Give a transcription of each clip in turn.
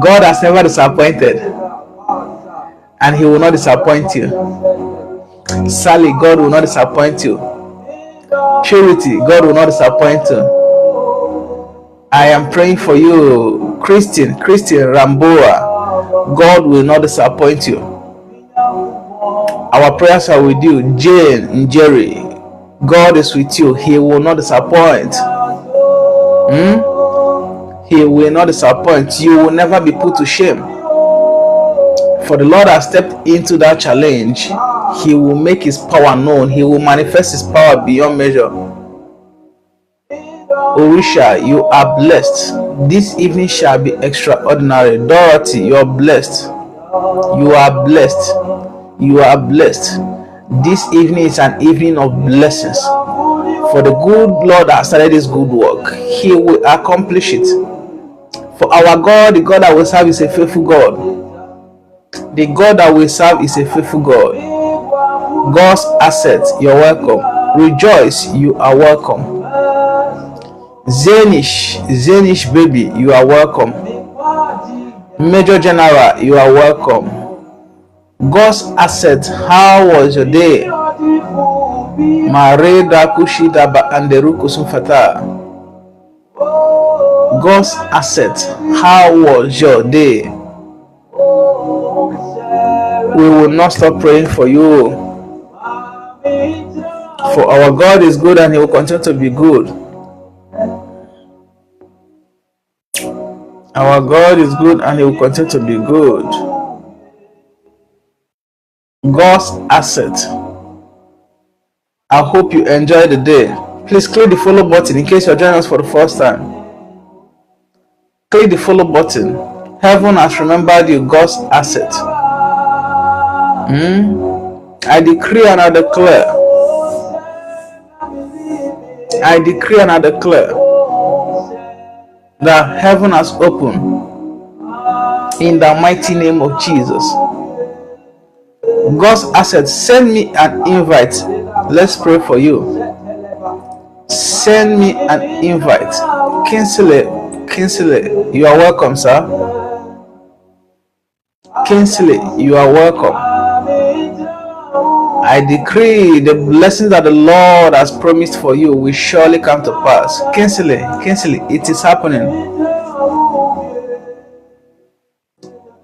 God has never disappointed, and He will not disappoint you. Sally, God will not disappoint you. Purity, God will not disappoint you. I am praying for you, Christian Ramboa. God will not disappoint you. Our prayers are with you, Jane and Jerry. God is with you. He will not disappoint. He will not disappoint. You will never be put to shame. For the Lord has stepped into that challenge. He will make His power known. He will manifest His power beyond measure. Orisha, you are blessed. This evening shall be extraordinary. Dorothy, you are blessed. You are blessed. You are blessed. This evening is an evening of blessings. For the good Lord has started His good work. He will accomplish it. For our God, the God that we serve is a faithful God. The God that we serve is a faithful God. God's asset, you're welcome. Rejoice, you are welcome. Zenish baby, you are welcome. Major General, you are welcome. God's asset, how was your day? Mareda Kushidaba Anderu Kusumfata. God's asset, how was your day? We will not stop praying for you. For our God is good and He will continue to be good. Our God is good and He will continue to be good. God's asset. I hope you enjoy the day. Please click the follow button in case you're joining us for the first time. Click the follow button. Heaven has remembered you, God's asset. I decree and I declare. I decree and I declare that heaven has opened in the mighty name of Jesus. God's asset, send me an invite. Let's pray for you. Send me an invite. Kinsley, you are welcome, sir. Kinsley, you are welcome. I decree the blessings that the Lord has promised for you will surely come to pass. Kinsley, it is happening.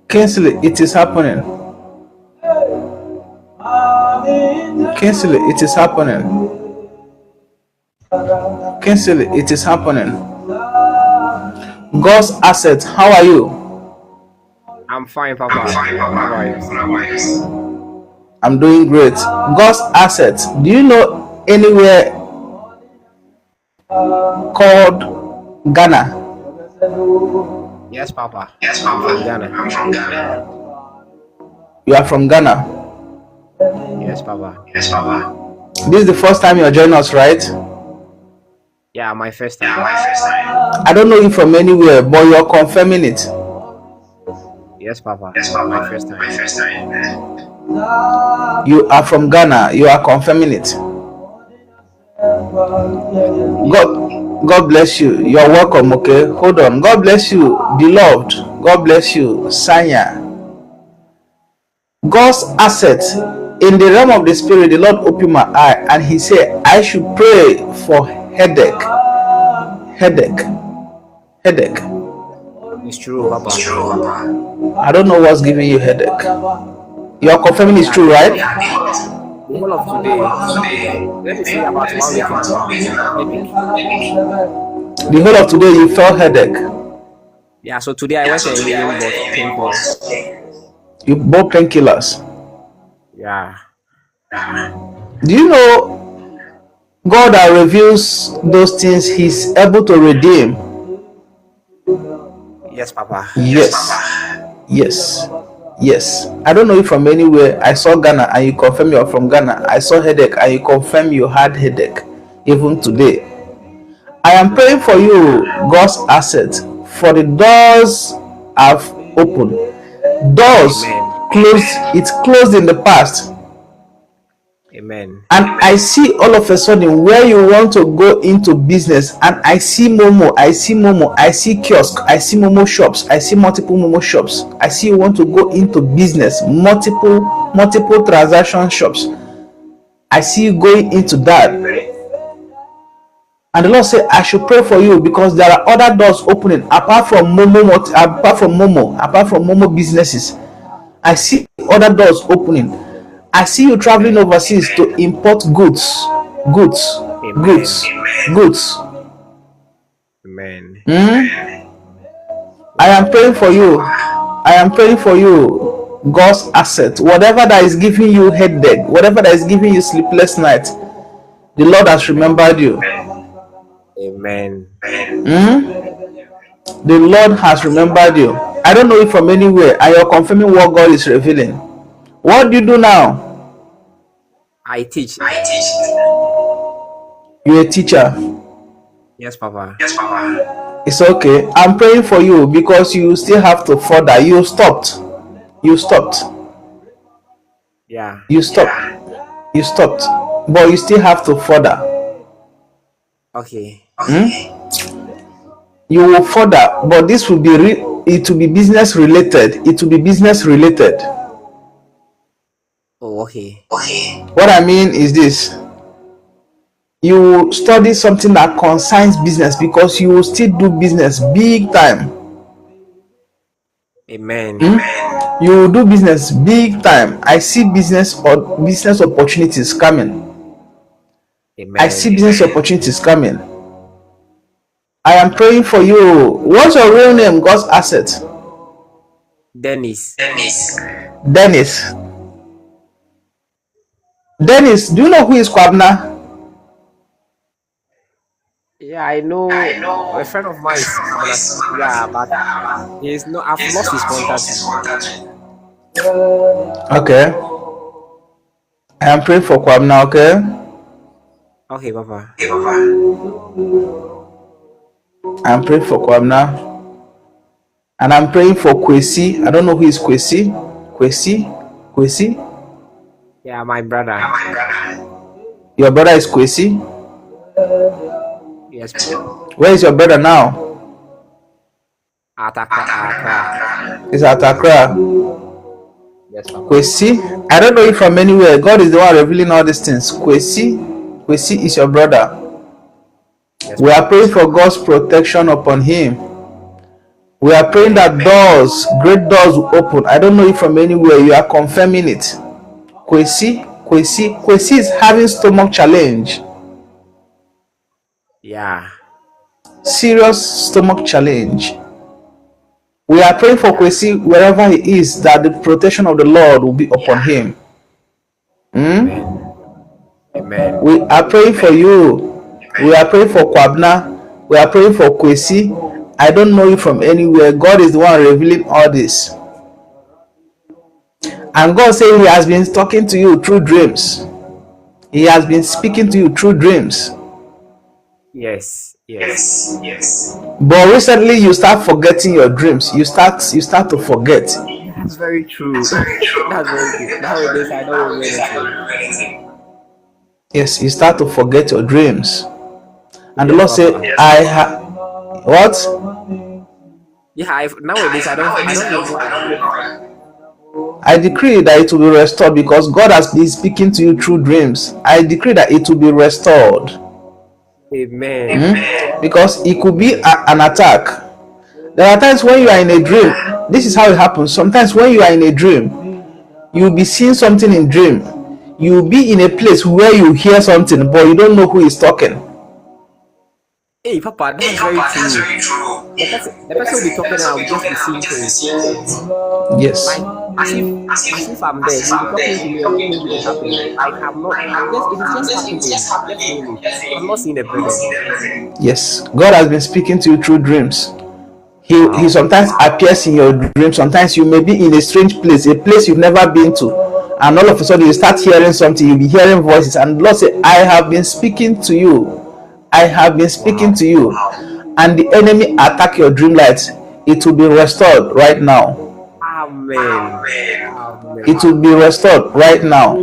Kinsley, it is happening. Kinsley, it is happening. Kinsley, it is happening. God's asset, how are you? I'm fine, Papa. I'm doing great. God's asset, do you know anywhere called Ghana? Yes, Papa. I'm from Ghana. You are from Ghana? Yes, Papa. This is the first time you're joining us, right? Yeah, my first time. I don't know you from anywhere, but you're confirming it. Yes, Papa. My first time. You are from Ghana. You are confirming it. God bless you. You're welcome. Okay, hold on. God bless you, beloved. God bless you, Sanya. God's asset. In the realm of the spirit, the Lord opened my eye and He said, I should pray for headache. It's true, Papa. I don't know what's giving you headache. You are confirming it's true, right? The whole of today. Let me see about 1 week now. The whole of today you felt headache. Yeah, so today I went and bought painkillers. You bought painkillers. Yeah. Do you know God that reveals those things, He's able to redeem? Yes, Papa. Yes. I don't know you from anywhere. I saw Ghana and you confirm you are from Ghana. I saw headache and you confirm you had headache. Even today, I am praying for you, God's asset. For the doors have opened. Doors closed. It's closed in the past. Amen. And I see all of a sudden where you want to go into business, and I see Momo, I see Momo, I see kiosk, I see Momo shops, I see multiple Momo shops. I see you want to go into business, multiple transaction shops. I see you going into that. And the Lord said, I should pray for you because there are other doors opening apart from Momo businesses. I see other doors opening. I see you traveling overseas to import goods. Amen. Goods. Amen. I am praying for you. I am praying for you. God's asset. Whatever that is giving you headache, whatever that is giving you sleepless night, the Lord has remembered you. Amen. The Lord has remembered you. I don't know it from anywhere, and you're confirming what God is revealing. What do you do now? I teach. You're a teacher. Yes, Papa. It's okay. I'm praying for you because you still have to further. You stopped. Yeah. You stopped. But you still have to further. Okay. You will further, but this will be it will be business related. It will be business related. Oh, okay. What I mean is this: you will study something that concerns business because you will still do business big time. Amen. You will do business big time. I see business opportunities coming. I see Amen. business opportunities coming. I am praying for you. What's your real name? God's asset. Dennis. Dennis. Dennis, do you know who is Kwabna? Yeah, I know a friend of mine is Kwabena. Yeah, but he's no. I've lost his contact. Okay. I am praying for Kwabna, okay? Okay, Papa. I am praying for Kwabna. And I'm praying for Kwesi. I don't know who is Kwesi. Kwesi? Yeah, my brother. Your brother is Kwesi? Yes, Papa. Where is your brother now? At Accra. He's at Accra. Yes, Papa. Kwesi? I don't know if from anywhere. God is the one revealing all these things. Kwesi is your brother. Yes, We are Papa. praying for God's protection upon him. We are praying that great doors will open. I don't know if from anywhere. You are confirming it. Kwesi is having stomach challenge. Yeah. Serious stomach challenge. We are praying for Kwesi wherever he is, that the protection of the Lord will be upon him. Amen. Amen. We are praying for you. We are praying for Kwabna. We are praying for Kwesi. I don't know you from anywhere. God is the one revealing all this. And God said he has been talking to you through dreams. He has been speaking to you through dreams. Yes. But recently you start forgetting your dreams. You start to forget. That's very true. That's very true. Nowadays, I don't remember anything. Yes, you start to forget your dreams. And the Yes, Lord said, Papa. what? Yeah, nowadays I don't remember. I decree that it will be restored because God has been speaking to you through dreams. I decree that it will be restored. Amen. Because it could be an attack. There are times when you are in a dream. This is how it happens. Sometimes when you are in a dream, you'll be seeing something in dream. You'll be in a place where you hear something, but you don't know who is talking. Hey, Papa, that's very true. The person will be talking and I'll just be seeing things. Yes. Like as if I'm there. He'll be talking to me and things will be happening. Like it is just happening. I'm just seeing it. I'm not seeing the person. Yes. God has been speaking to you through dreams. He Wow. sometimes appears in your dream. Sometimes you may be in a strange place, a place you've never been to, and all of a sudden you start hearing something. You'll be hearing voices, and the Lord say, I have been speaking to you. I have been speaking Wow. to you. And the enemy attack your dream light. It will be restored right now. Amen. It Amen. will be restored right now.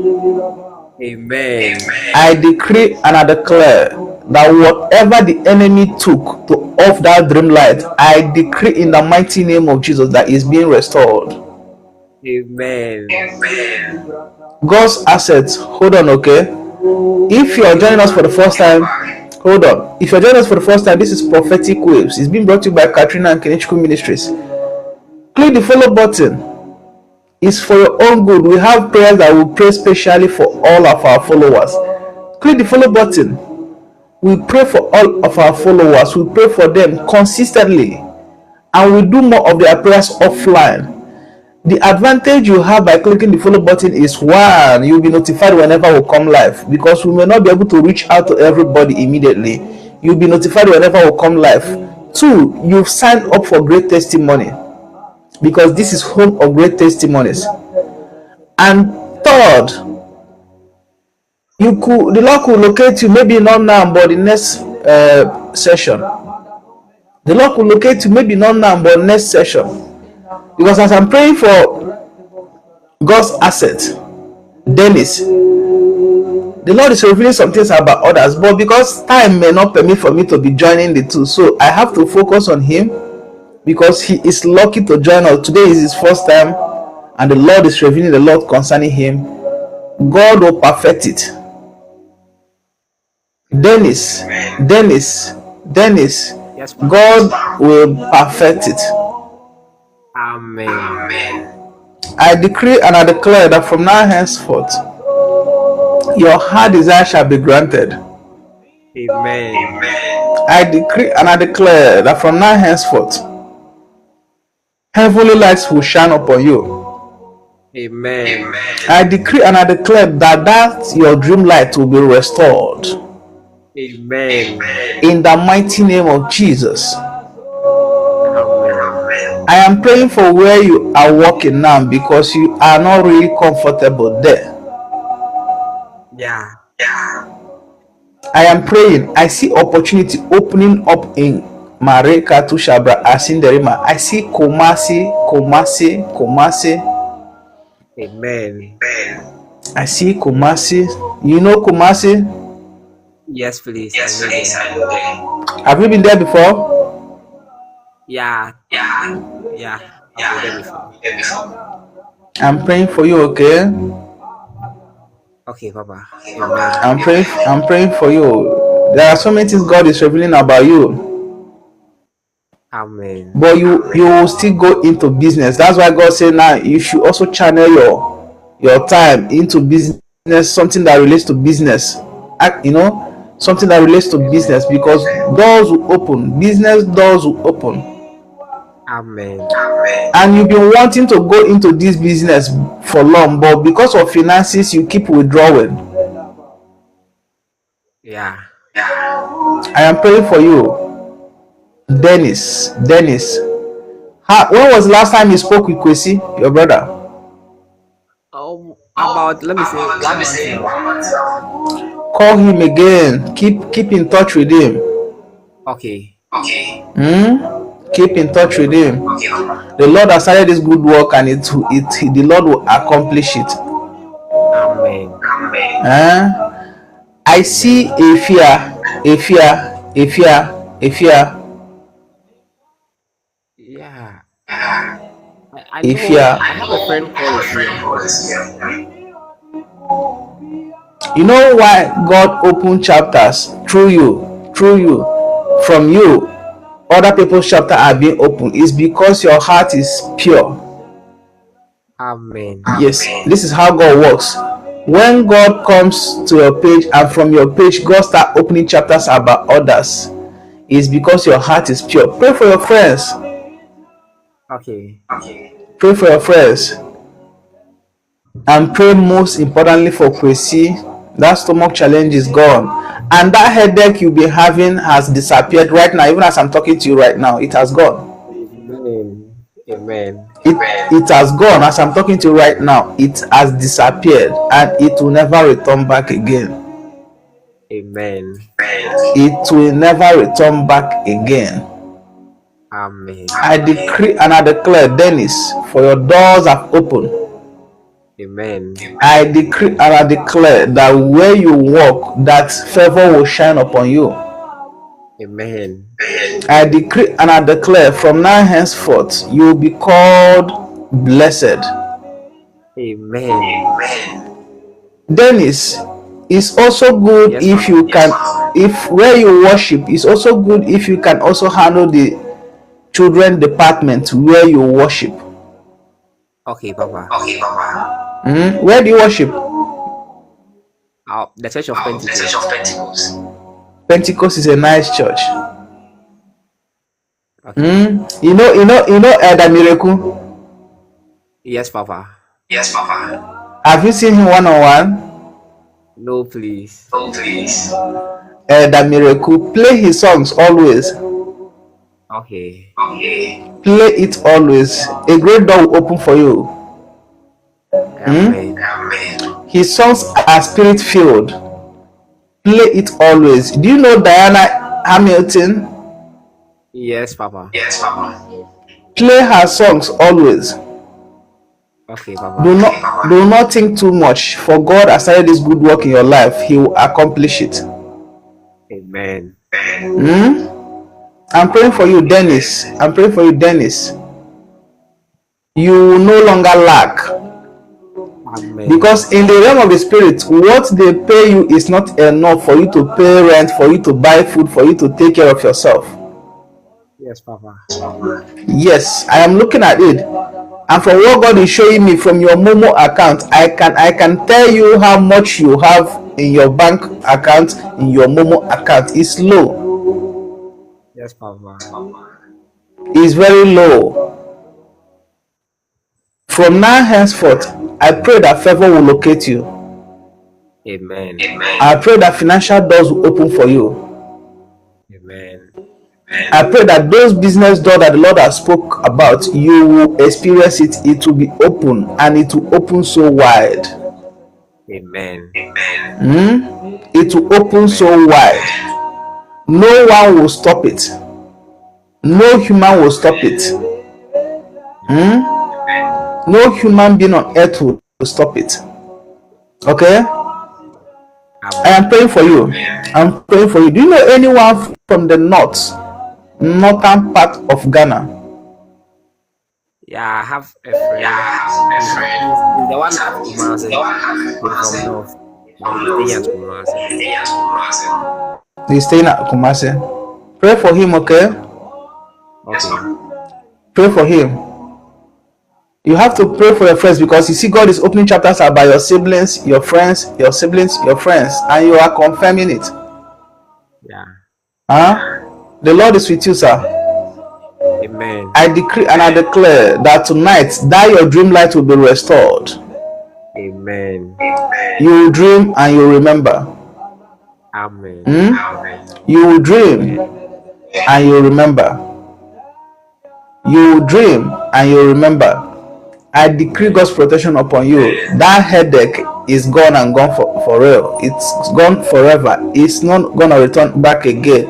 Amen. I decree and I declare that whatever the enemy took to off that dream light, I decree in the mighty name of Jesus that is being restored. Amen. God's assets, hold on, okay? If you are joining us for the first time, hold on. If you're joining us for the first time, this is Prophetic Waves. It's being brought to you by Katrina and Kenichukwu Ministries. Click the follow button. It's for your own good. We have prayers that we pray specially for all of our followers. Click the follow button. We pray for all of our followers. We pray for them consistently. And we do more of their prayers offline. The advantage you have by clicking the follow button is, one, you'll be notified whenever we come live, because we may not be able to reach out to everybody immediately. You'll be notified whenever we come live. Two, you've signed up for great testimony, because this is home of great testimonies. And third, the Lord could locate you, maybe not now but the next session. The Lord could locate you, maybe not now but next session. Because as I'm praying for God's asset, Dennis, the Lord is revealing some things about others, but because time may not permit for me to be joining the two, so I have to focus on him, because he is lucky to join us. Today is his first time, and the Lord is revealing a lot concerning him. God will perfect it. Dennis, Yes, God will perfect it. Amen. I decree and I declare that from now henceforth, your heart desire shall be granted. Amen. I decree and I declare that from now henceforth, heavenly lights will shine upon you. Amen. I decree and I declare that your dream light will be restored. Amen. In the mighty name of Jesus. Amen. I am praying for where you are walking now, because you are not really comfortable there. Yeah. I am praying. I see opportunity opening up in Mareka to Shabra Asinderima. I see Kumasi. Amen. I see Kumasi. You know Kumasi? Yes, please. I know them. Have you been there before? Yeah. I've been there before. I'm praying for you, okay? Okay, Papa. Amen. I'm praying for you. There are so many things God is revealing about you, Amen. but you will still go into business. That's why God said now you should also channel your time into business, something that relates to business. Something that relates to business, because doors will open, business doors will open. Amen. And you've been wanting to go into this business for long, but because of finances, you keep withdrawing. Yeah. I am praying for you, Dennis. When was the last time you spoke with Kwesi, your brother? About, let me say, 1 month now. Call him again. Keep in touch with him. Okay. Keep in touch with him. The Lord has started this good work, and the Lord will accomplish it. Amen. I see a fear. Yeah. I know. I have a friend called Ifia. You know why God opened chapters through you, from you? Other people's chapter are being opened is because your heart is pure. Amen. Yes, this is how God works. When God comes to your page, and from your page God start opening chapters about others, is because your heart is pure. Pray for your friends. Okay. Pray for your friends. And pray most importantly for Kwesi. That stomach challenge is gone. And that headache you've been having has disappeared right now. Even as I'm talking to you right now, it has gone. Amen. It has gone. As I'm talking to you right now, it has disappeared, and it will never return back again. Amen. It will never return back again. Amen. I decree and I declare, Dennis, for your doors have opened. Amen. I decree and I declare that where you walk, that favor will shine upon you. Amen. I decree and I declare from now henceforth, you will be called blessed. Amen. Dennis, it's also good Yes, if Papa. you can, if where you worship, it's also good if you can also handle the children department where you worship. Okay, Papa. Where do you worship? The Church of Pentecost. Pentecost is a nice church. Okay. You know Elder Miracle. Yes, Papa. Have you seen him one on one? No, please. Elder Miracle, play his songs always. Okay. Play it always. A great door will open for you. Amen. His songs are spirit filled. Play it always. Do you know Diana Hamilton? Yes, Papa. Play her songs always. Okay, Do Papa. not think too much. For God has started this good work in your life, He will accomplish it. Amen. I'm praying for you, Dennis. I'm praying for you, Dennis. You will no longer lack. Amen. Because in the realm of the spirit, what they pay you is not enough for you to pay rent, for you to buy food, for you to take care of yourself. Yes, Papa. Yes, I am looking at it. And from what God is showing me from your Momo account, I can tell you how much you have in your bank account, in your Momo account. It's low. Yes, Papa. It's very low. From now henceforth, I pray that favor will locate you. Amen. I pray that financial doors will open for you. Amen. I pray that those business doors that the Lord has spoke about, you will experience it. It will be open, and it will open so wide. Amen. It will open so wide. No one will stop it. No human will stop it. No human being on earth will stop it. Okay? I am Amen. praying for you. I'm praying for you. Do you know anyone from the northern part of Ghana? Yeah, I have a friend. He's the one at Kumasi. He's from North. But he's staying at Kumasi. He's staying at Kumasi. Pray for him, okay? Okay. Pray for him. You have to pray for your friends, because you see God is opening chapters about your siblings, your friends, your siblings, your friends, and you are confirming it. Yeah. The Lord is with you, sir. Amen. I decree and I declare that tonight that your dream light will be restored. Amen. You will dream and you will remember. Amen. You will dream and you will remember. You will dream and you will remember. I decree Amen. God's protection upon you. That headache is gone and gone for real. It's gone forever. It's not gonna return back again.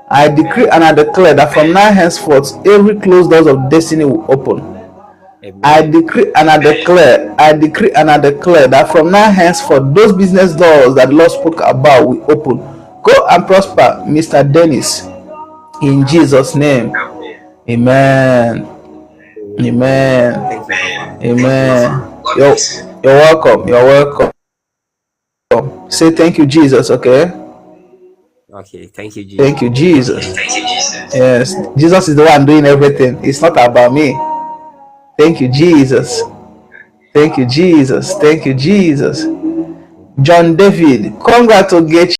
I decree and I declare that from now henceforth, every closed doors of destiny will open. I Amen. decree and I declare that from now henceforth, those business doors that the Lord spoke about will open. Go and prosper, Mr. Dennis, in Jesus' Amen. name. Amen. Amen. Amen. Thank you, Papa. God bless Amen. you. You're welcome. You're welcome. Say thank you, Jesus, okay? Okay. Thank you, Thank Jesus. you, Jesus. Yes, Jesus is the one doing everything. It's not about me. Thank you, Jesus. Thank you, Jesus. Thank you, Jesus. John David, congratulations.